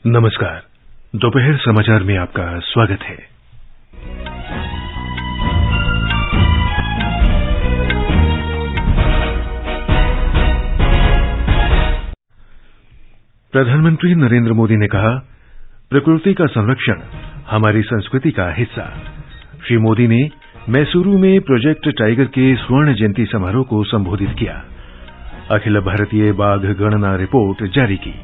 नमस्कार। दोपहर समाचार में आपका स्वागत है। प्रधानमंत्री नरेंद्र मोदी ने कहा, प्रकृति का संरक्षण हमारी संस्कृति का हिस्सा। श्री मोदी ने मैसूरू में प्रोजेक्ट टाइगर के स्वर्ण जयंती समारोह को संबोधित किया। अखिल भारतीय बाघ गणना रिपोर्ट जारी की।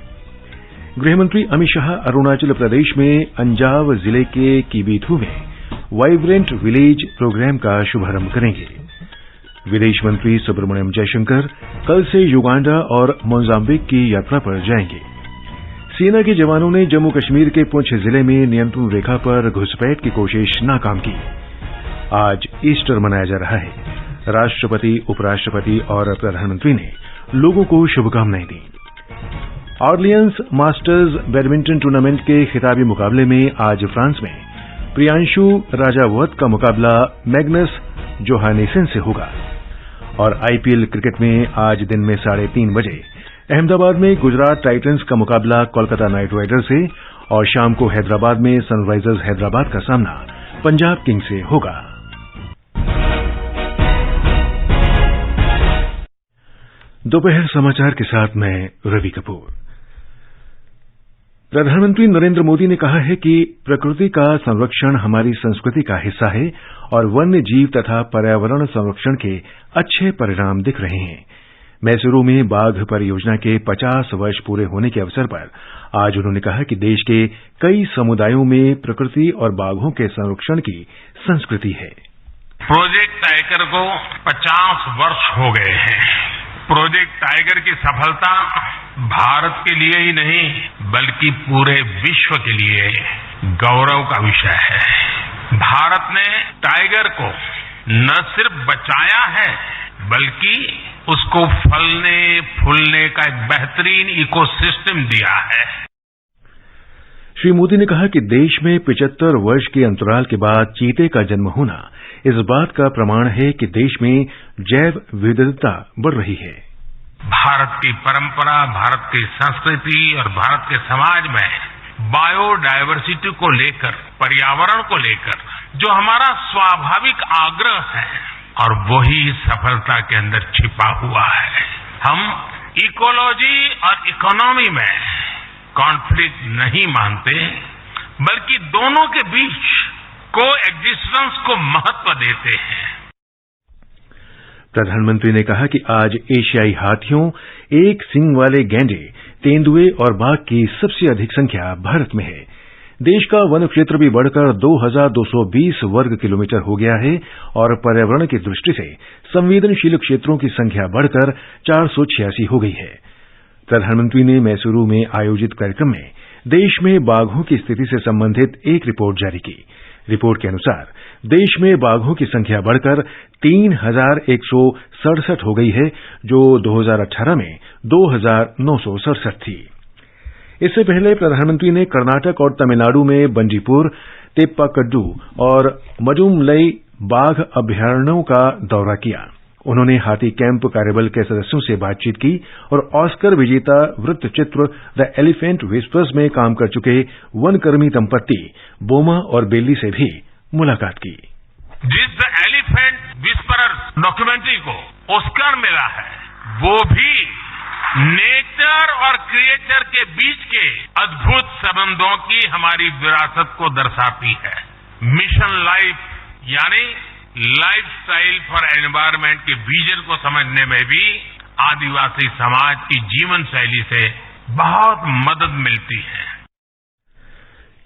गृहमंत्री अमित शाह अरुणाचल प्रदेश में अंजाव जिले के किबीथू में वाइब्रेंट विलेज प्रोग्राम का शुभारंभ करेंगे। विदेश मंत्री सुब्रमण्यम जयशंकर कल से युगांडा और मोजाम्बिक की यात्रा पर जाएंगे। सेना के जवानों ने जम्मू कश्मीर के पुंछ जिले में नियंत्रण रेखा पर घुसपैठ की कोशिश नाकाम की। आज ईस्टर मनाया जा रहा है। राष्ट्रपति, उपराष्ट्रपति और प्रधानमंत्री ने लोगों को शुभकामनाएं दी। ऑरलियंस मास्टर्स बैडमिंटन टूर्नामेंट के खिताबी मुकाबले में आज फ्रांस में प्रियांशु राजावत का मुकाबला मैग्नस जोहानेसन से होगा। और आईपीएल क्रिकेट में आज दिन में 3:30 बजे अहमदाबाद में गुजरात टाइटंस का मुकाबला कोलकाता नाइट राइडर्स से और शाम को हैदराबाद में सनराइजर्स हैदराबाद का सामना पंजाब किंग्स से होगा। दोपहर समाचार के साथ मैं रवि कपूर। प्रधानमंत्री नरेंद्र मोदी ने कहा है कि प्रकृति का संरक्षण हमारी संस्कृति का हिस्सा है और वन्य जीव तथा पर्यावरण संरक्षण के अच्छे परिणाम दिख रहे हैं। मैसूरू में बाघ परियोजना के 50 वर्ष पूरे होने के अवसर पर आज उन्होंने कहा कि देश के कई समुदायों में प्रकृति और बाघों के संरक्षण की संस्कृति है। प्रोजेक्ट टाइगर को 50 वर्ष हो गए हैं। प्रोजेक्ट टाइगर की सफलता भारत के लिए ही नहीं बल्कि पूरे विश्व के लिए गौरव का विषय है। भारत ने टाइगर को न सिर्फ बचाया है बल्कि उसको फलने फूलने का एक बेहतरीन इकोसिस्टम दिया है। श्री मोदी ने कहा कि देश में 75 वर्ष के अंतराल के बाद चीते का जन्म होना इस बात का प्रमाण है कि देश में जैव विविधता बढ़ रही है। भारत की परंपरा, भारत की संस्कृति और भारत के समाज में बायोडायवर्सिटी को लेकर, पर्यावरण को लेकर जो हमारा स्वाभाविक आग्रह है और वही सफलता के अंदर छिपा हुआ है। हम इकोलॉजी और इकोनॉमी में कॉन्फ्लिक्ट नहीं मानते बल्कि दोनों के बीच कोएग्जिस्टेंस को महत्व देते हैं। प्रधानमंत्री ने कहा कि आज एशियाई हाथियों, एक सींग वाले गैंडे, तेंदुए और बाघ की सबसे अधिक संख्या भारत में है। देश का वन क्षेत्र भी बढ़कर 2220 वर्ग किलोमीटर हो गया है और पर्यावरण की दृष्टि से संवेदनशील क्षेत्रों की संख्या बढ़कर 486 हो गई है। प्रधानमंत्री ने मैसूरू में आयोजित कार्यक्रम में देश में बाघों की स्थिति से संबंधित एक रिपोर्ट जारी की। रिपोर्ट के अनुसार देश में बाघों की संख्या बढ़कर 3167 हो गई है, जो 2018 में 2967 थी। इससे पहले प्रधानमंत्री ने कर्नाटक और तमिलनाडु में बंडीपुर, तेप्पाकड्डू और मडुमलई बाघ अभयारण्यों का दौरा किया। उन्होंने हाथी कैंप कार्यबल के सदस्यों से बातचीत की और ऑस्कर विजेता वृत्तचित्र द एलिफेंट विस्पर्स में काम कर चुके वनकर्मी दंपत्ति बोमा और बेली से भी मुलाकात की। जिस द एलिफेंट विस्परर डॉक्यूमेंट्री को ऑस्कर मिला है वो भी नेचर और क्रिएचर के बीच के अद्भुत संबंधों की हमारी विरासत को दर्शाती है। मिशन लाइफ यानी लाइफस्टाइल फॉर एनवायरमेंट के विजन को समझने में भी आदिवासी समाज की जीवन शैली से बहुत मदद मिलती है।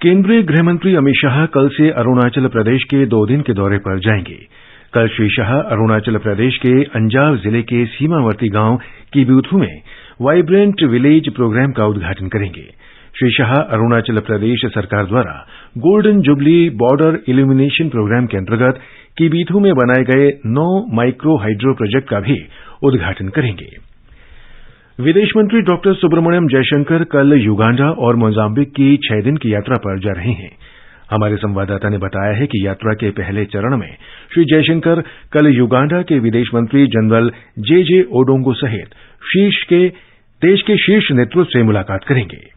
केंद्रीय गृहमंत्री अमित शाह कल से अरुणाचल प्रदेश के 2 दिन के दौरे पर जाएंगे। कल श्री शाह अरुणाचल प्रदेश के अंजाव जिले के सीमावर्ती गांव किबीथू में वाइब्रेंट विलेज प्रोग्राम का उद्घाटन करेंगे। श्री शाह अरुणाचल प्रदेश सरकार द्वारा golden jubilee border illumination programme के अंतर्गत किबीथू में बनाए गए 9 माइक्रो हाइड्रो प्रोजेक्ट का भी उद्घाटन करेंगे। विदेश मंत्री डॉक्टर सुब्रमण्यम जयशंकर कल युगांडा और मोजाम्बिक की 6 दिन की यात्रा पर जा रहे हैं। हमारे संवाददाता ने बताया है कि यात्रा के पहले चरण में श्री जयशंकर कल युगांडा के विदेश मंत्री जनरल जे ओडोंगो सहित देश के शीर्ष नेतृत्व से मुलाकात करेंगे।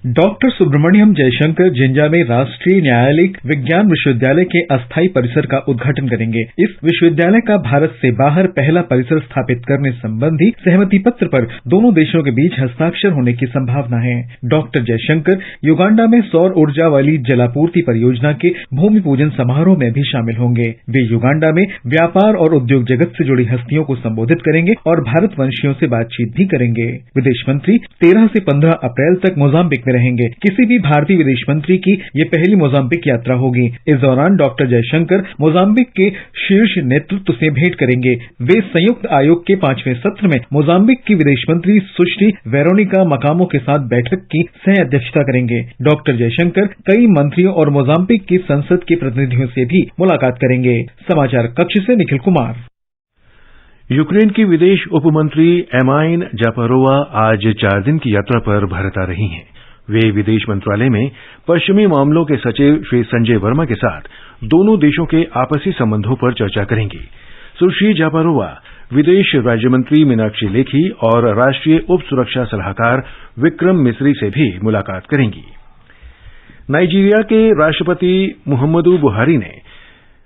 डॉक्टर सुब्रमण्यम जयशंकर जिंजा में राष्ट्रीय न्यायालयिक विज्ञान विश्वविद्यालय के अस्थायी परिसर का उद्घाटन करेंगे। इस विश्वविद्यालय का भारत से बाहर पहला परिसर स्थापित करने संबंधी सहमति पत्र पर दोनों देशों के बीच हस्ताक्षर होने की संभावना है। डॉक्टर जयशंकर युगांडा में सौर ऊर्जा वाली जलापूर्ति परियोजना के भूमि पूजन समारोह में भी शामिल होंगे। वे युगांडा में व्यापार और उद्योग जगत से जुड़ी हस्तियों को संबोधित करेंगे और भारतवंशियों से बातचीत भी करेंगे। विदेश मंत्री 13 से 15 अप्रैल तक मोजाम्बिक रहेंगे। किसी भी भारतीय विदेश मंत्री की ये पहली मोजाम्बिक यात्रा होगी। इस दौरान डॉक्टर जयशंकर मोजाम्बिक के शीर्ष नेतृत्व से भेंट करेंगे। वे संयुक्त आयोग के 5वें सत्र में मोजाम्बिक की विदेश मंत्री सुश्री वेरोनिका मकामो के साथ बैठक की सह अध्यक्षता करेंगे। डॉक्टर जयशंकर कई मंत्रियों और मोजाम्बिक की संसद के प्रतिनिधियों से भी मुलाकात करेंगे। समाचार कक्ष से निखिल कुमार। यूक्रेन की विदेश उपमंत्री एमाइन जापारोवा आज 4 दिन की यात्रा पर भारत आ रही हैं। वे विदेश मंत्रालय में पश्चिमी मामलों के सचिव श्री संजय वर्मा के साथ दोनों देशों के आपसी संबंधों पर चर्चा करेंगी। सुश्री जापारोवा विदेश राज्यमंत्री मीनाक्षी लेखी और राष्ट्रीय उप सुरक्षा सलाहकार विक्रम मिस्री से भी मुलाकात करेंगी। नाइजीरिया के राष्ट्रपति मुहम्मदू बुहारी ने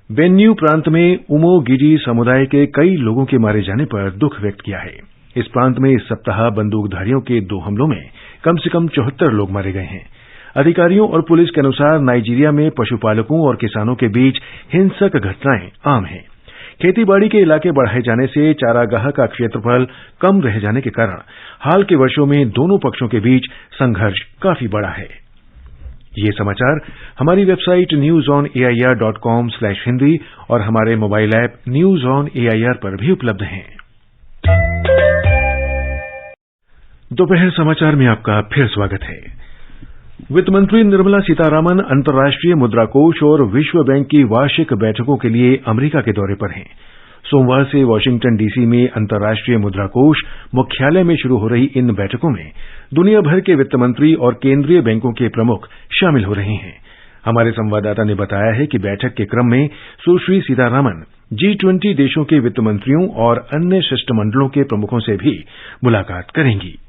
बेन्यू प्रांत में उमो गिजी समुदाय के कई लोगों के मारे जाने पर दुख व्यक्त किया है। इस प्रांत में इस सप्ताह बंदूकधारियों के 2 हमलों में कम से कम 74 लोग मारे गए हैं। अधिकारियों और पुलिस के अनुसार नाइजीरिया में पशुपालकों और किसानों के बीच हिंसक घटनाएं आम हैं। खेतीबाड़ी के इलाके बढ़ाए जाने से चारागाह का क्षेत्रफल कम रह जाने के कारण हाल के वर्षों में दोनों पक्षों के बीच संघर्ष काफी बढ़ा है। ये समाचार हमारी वेबसाइट newsonair.com/hindi और हमारे mobile app news on AIR पर भी उपलब्ध हैं। दोपहर समाचार में आपका फिर स्वागत है। वित्त मंत्री निर्मला सीतारामन अंतर्राष्ट्रीय मुद्रा कोष और विश्व बैंक की वार्षिक बैठकों के लिए अमेरिका के दौरे पर हैं। सोमवार से वाशिंगटन डीसी में अंतर्राष्ट्रीय मुद्रा कोष मुख्यालय में शुरू हो रही इन बैठकों में दुनिया भर के वित्त मंत्री और केंद्रीय बैंकों के प्रमुख शामिल हो रहे हैं। हमारे संवाददाता ने बताया है कि बैठक के क्रम में सुश्री सीतारामन G20 देशों के वित्त मंत्रियों और अन्य शिष्टमंडलों के प्रमुखों से भी मुलाकात करेंगी।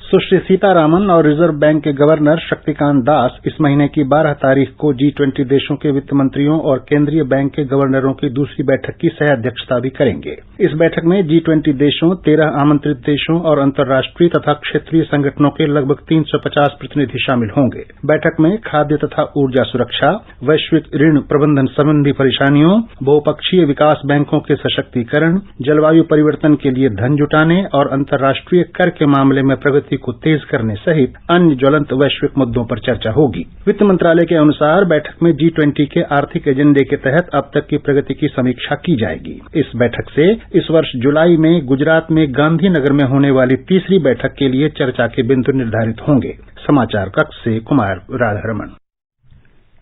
सुश्री सीतारामन और रिजर्व बैंक के गवर्नर शक्तिकांत दास इस महीने की 12 तारीख को G20 देशों के वित्त मंत्रियों और केंद्रीय बैंक के गवर्नरों की दूसरी बैठक की सह अध्यक्षता भी करेंगे। इस बैठक में G20 देशों, 13 आमंत्रित देशों और अंतर्राष्ट्रीय तथा क्षेत्रीय संगठनों के लगभग 350 प्रतिनिधि शामिल होंगे। बैठक में खाद्य तथा ऊर्जा सुरक्षा, वैश्विक ऋण प्रबंधन संबंधी परेशानियों, बहुपक्षीय विकास बैंकों के सशक्तीकरण, जलवायु परिवर्तन के लिए धन जुटाने और अंतर्राष्ट्रीय कर के मामले में प्रगति को तेज करने सहित अन्य ज्वलंत वैश्विक मुद्दों पर चर्चा होगी। वित्त मंत्रालय के अनुसार बैठक में G20 के आर्थिक एजेंडे के तहत अब तक की प्रगति की समीक्षा की जाएगी। इस बैठक से इस वर्ष जुलाई में गुजरात में गांधीनगर में होने वाली तीसरी बैठक के लिए चर्चा के बिंदु निर्धारित होंगे। समाचार कक्ष से कुमार राधारमण।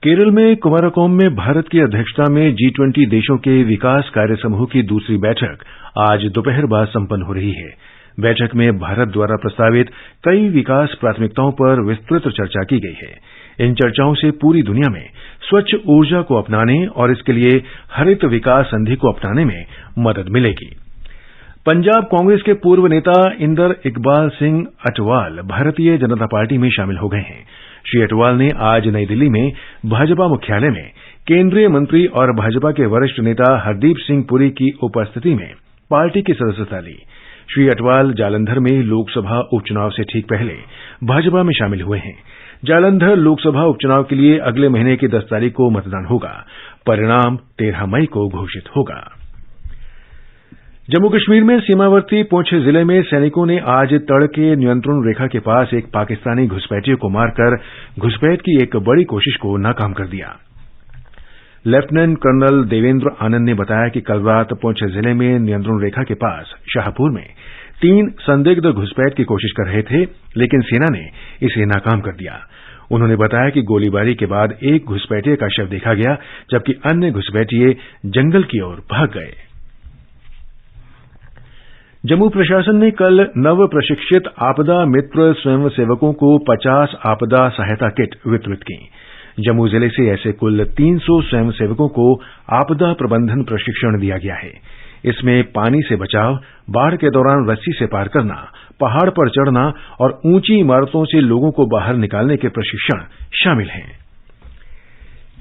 केरल में कुमारकोम में भारत की अध्यक्षता में G20 देशों के विकास कार्य समूह की दूसरी बैठक आज दोपहर बाद संपन्न हो रही है। बैठक में भारत द्वारा प्रस्तावित कई विकास प्राथमिकताओं पर विस्तृत चर्चा की गई है। इन चर्चाओं से पूरी दुनिया में स्वच्छ ऊर्जा को अपनाने और इसके लिए हरित विकास संधि को अपनाने में मदद मिलेगी। पंजाब कांग्रेस के पूर्व नेता इंदर इकबाल सिंह अटवाल भारतीय जनता पार्टी में शामिल हो गए हैं। श्री अटवाल ने आज नई दिल्ली में भाजपा मुख्यालय में केंद्रीय मंत्री और भाजपा के वरिष्ठ नेता हरदीप सिंह पुरी की उपस्थिति में पार्टी की सदस्यता ली। श्री अटवाल जालंधर में लोकसभा उपचुनाव से ठीक पहले भाजपा में शामिल हुए हैं। जालंधर लोकसभा उपचुनाव के लिए अगले महीने की 10 तारीख को मतदान होगा। परिणाम 13 मई को घोषित होगा। जम्मू कश्मीर में सीमावर्ती पुंछ जिले में सैनिकों ने आज तड़के नियंत्रण रेखा के पास एक पाकिस्तानी घुसपैठिए को मारकर घुसपैठ की एक बड़ी कोशिश को नाकाम कर दिया। लेफ्टिनेंट कर्नल देवेंद्र आनंद ने बताया कि कल रात पुंछ जिले में नियंत्रण रेखा के पास शाहपुर में 3 संदिग्ध घुसपैठ की कोशिश कर रहे थे, लेकिन सेना ने इसे नाकाम कर दिया। उन्होंने बताया कि गोलीबारी के बाद एक घुसपैठिए का शव देखा गया, जबकि अन्य घुसपैठिए जंगल की ओर भाग गए। जम्मू प्रशासन ने कल नव प्रशिक्षित आपदा मित्र स्वयंसेवकों को 50 आपदा सहायता किट वितरित की। जम्मू जिले से ऐसे कुल 300 स्वयंसेवकों को आपदा प्रबंधन प्रशिक्षण दिया गया है। इसमें पानी से बचाव, बाढ़ के दौरान रस्सी से पार करना, पहाड़ पर चढ़ना और ऊंची इमारतों से लोगों को बाहर निकालने के प्रशिक्षण शामिल हैं।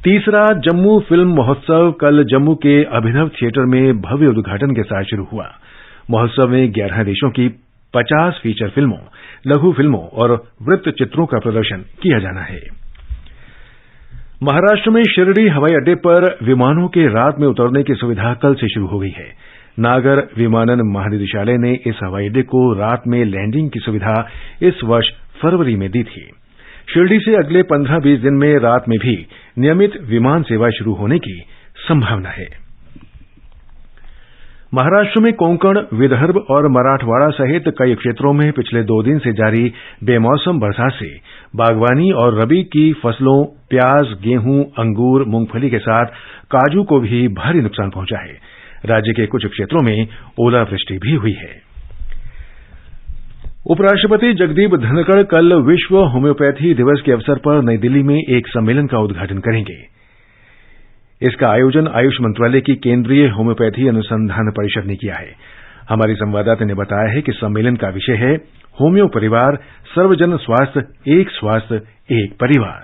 तीसरा जम्मू फिल्म महोत्सव कल जम्मू के अभिनव थिएटर में भव्य उद्घाटन के साथ शुरू हुआ। महोत्सव में 11 देशों की 50 फीचर फिल्मों, लघु फिल्मों और वृत्त चित्रों का प्रदर्शन किया जाना है। महाराष्ट्र में शिरडी हवाई अड्डे पर विमानों के रात में उतरने की सुविधा कल से शुरू हो गई है। नागर विमानन महानिदेशालय ने इस हवाई अड्डे को रात में लैंडिंग की सुविधा इस वर्ष फरवरी में दी थी। शिरडी से अगले 15-20 दिन में रात में भी नियमित विमान सेवा शुरू होने की संभावना है। महाराष्ट्र में कोंकण, विदर्भ और मराठवाड़ा सहित कई क्षेत्रों में पिछले 2 दिन से जारी बेमौसम बरसात से बागवानी और रबी की फसलों प्याज, गेहूं, अंगूर, मूंगफली के साथ काजू को भी भारी नुकसान पहुंचा है। राज्य के कुछ क्षेत्रों में ओलावृष्टि भी हुई है। उपराष्ट्रपति जगदीप धनखड़ कल विश्व होम्योपैथी दिवस के अवसर पर नई दिल्ली में एक सम्मेलन का उद्घाटन करेंगे। इसका आयोजन आयुष मंत्रालय की केंद्रीय होम्योपैथी अनुसंधान परिषद ने किया है। हमारी संवाददाता ने बताया है कि सम्मेलन का विषय है होम्यो परिवार, सर्वजन स्वास्थ्य, एक परिवार।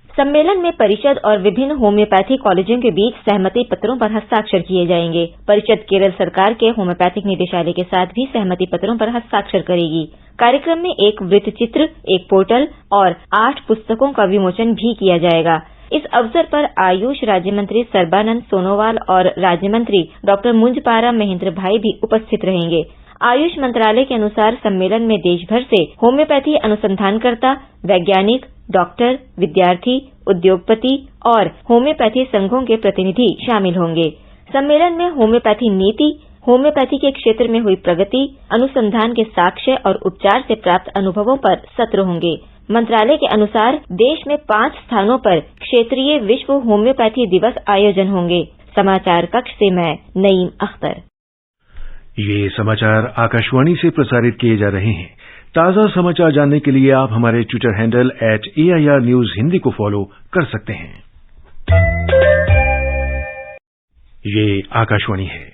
सम्मेलन में परिषद और विभिन्न होम्योपैथी कॉलेजों के बीच सहमति पत्रों पर हस्ताक्षर किए जाएंगे। परिषद केरल सरकार के होम्योपैथिक निदेशालय के साथ भी सहमति पत्रों पर हस्ताक्षर करेगी। कार्यक्रम में एक वृत्त चित्र, एक पोर्टल और 8 पुस्तकों का विमोचन भी किया जाएगा। इस अवसर पर आयुष राज्य मंत्री सर्बानंद सोनोवाल और राज्य मंत्री डॉक्टर मुंजपारा महेंद्र भाई भी उपस्थित रहेंगे। आयुष मंत्रालय के अनुसार सम्मेलन में देश भर से होम्योपैथी अनुसंधानकर्ता, वैज्ञानिक, डॉक्टर, विद्यार्थी, उद्योगपति और होम्योपैथी संघों के प्रतिनिधि शामिल होंगे। सम्मेलन में होम्योपैथी नीति, होम्योपैथी के क्षेत्र में हुई प्रगति, अनुसंधान के साक्ष्य और उपचार से प्राप्त अनुभवों पर सत्र होंगे। मंत्रालय के अनुसार देश में 5 स्थानों पर क्षेत्रीय विश्व होम्योपैथी दिवस आयोजन होंगे। समाचार कक्ष से मैं नईम अख्तर। ये समाचार आकाशवाणी से प्रसारित किए जा रहे हैं। ताजा समाचार जानने के लिए आप हमारे Twitter handle @AIR News Hindi को फॉलो कर सकते हैं। ये आकाशवाणी है।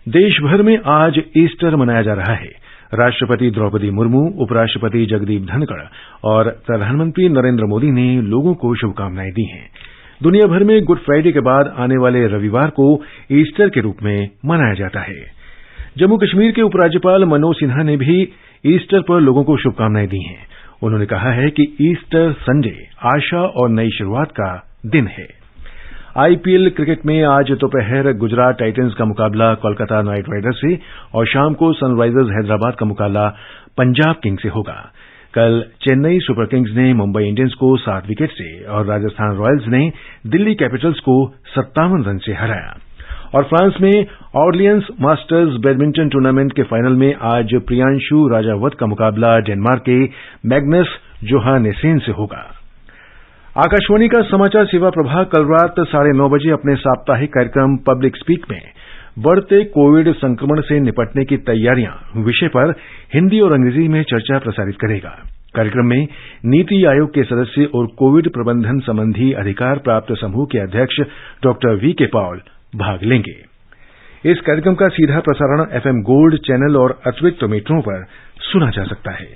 देश भर में आज ईस्टर मनाया जा रहा है। राष्ट्रपति द्रौपदी मुर्मू, उपराष्ट्रपति जगदीप धनखड़ और प्रधानमंत्री नरेंद्र मोदी ने लोगों को शुभकामनाएं दी हैं। दुनिया भर में गुड फ्राइडे के बाद आने वाले रविवार को ईस्टर के रूप में मनाया जाता है। जम्मू कश्मीर के उपराज्यपाल मनोज सिन्हा ने भी ईस्टर पर लोगों को शुभकामनाएं दी हैं। उन्होंने कहा है कि ईस्टर संडे आशा और नई शुरुआत का दिन है। आईपीएल क्रिकेट में आज दोपहर गुजरात टाइटंस का मुकाबला कोलकाता नाइट राइडर्स से और शाम को सनराइजर्स हैदराबाद का मुकाबला पंजाब किंग्स से होगा। कल चेन्नई सुपर किंग्स ने मुंबई इंडियंस को 7 विकेट से और राजस्थान रॉयल्स ने दिल्ली कैपिटल्स को 57 रन से हराया। और फ्रांस में ऑर्लियंस मास्टर्स बैडमिंटन टूर्नामेंट के फाइनल में आज प्रियांशु राजावत का मुकाबला डेनमार्क के मैग्नस जोहानेसेन से होगा। आकाशवाणी का समाचार सेवा प्रभाग कल रात 9:30 बजे अपने साप्ताहिक कार्यक्रम पब्लिक स्पीक में बढ़ते कोविड संक्रमण से निपटने की तैयारियां विषय पर हिंदी और अंग्रेजी में चर्चा प्रसारित करेगा। कार्यक्रम में नीति आयोग के सदस्य और कोविड प्रबंधन संबंधी अधिकार प्राप्त समूह के अध्यक्ष डॉक्टर वी.के. पॉल भाग लेंगे। इस कार्यक्रम का सीधा प्रसारण FM गोल्ड चैनल और अतिरिक्त मीटरों पर सुना जा सकता है।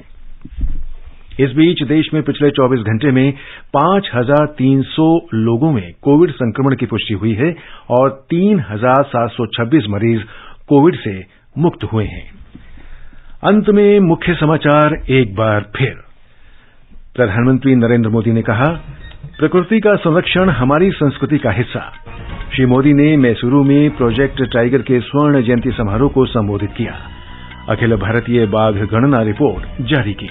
इस बीच देश में पिछले 24 घंटे में 5,300 लोगों में कोविड संक्रमण की पुष्टि हुई है और 3,726 मरीज कोविड से मुक्त हुए हैं। अंत में मुख्य समाचार एक बार फिर। प्रधानमंत्री नरेंद्र मोदी ने कहा, प्रकृति का संरक्षण हमारी संस्कृति का हिस्सा। श्री मोदी ने मैसूरू में प्रोजेक्ट टाइगर के स्वर्ण जयंती समारोह को संबोधित किया। अखिल भारतीय बाघ गणना रिपोर्ट जारी की।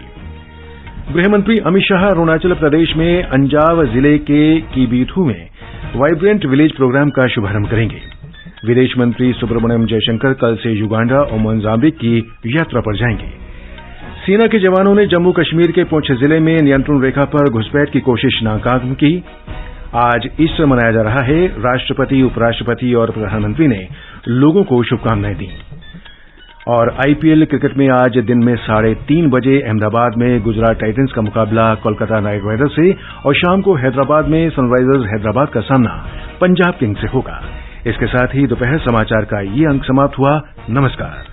गृहमंत्री अमित शाह अरुणाचल प्रदेश में अंजाव जिले के कीबीथू में वाइब्रेंट विलेज प्रोग्राम का शुभारंभ करेंगे। विदेश मंत्री सुब्रमण्यम जयशंकर कल से युगांडा और मोजाम्बिक की यात्रा पर जाएंगे। सेना के जवानों ने जम्मू कश्मीर के पुंछ जिले में नियंत्रण रेखा पर घुसपैठ की कोशिश नाकाम की। आज ईस्टर मनाया जा रहा है। राष्ट्रपति, उपराष्ट्रपति और प्रधानमंत्री ने लोगों को शुभकामनाएं दी। और आईपीएल क्रिकेट में आज दिन में 3:30 बजे अहमदाबाद में गुजरात टाइटंस का मुकाबला कोलकाता नाइट राइडर्स से और शाम को हैदराबाद में सनराइजर्स हैदराबाद का सामना पंजाब किंग्स से होगा। इसके साथ ही दोपहर समाचार का ये अंक समाप्त हुआ। नमस्कार।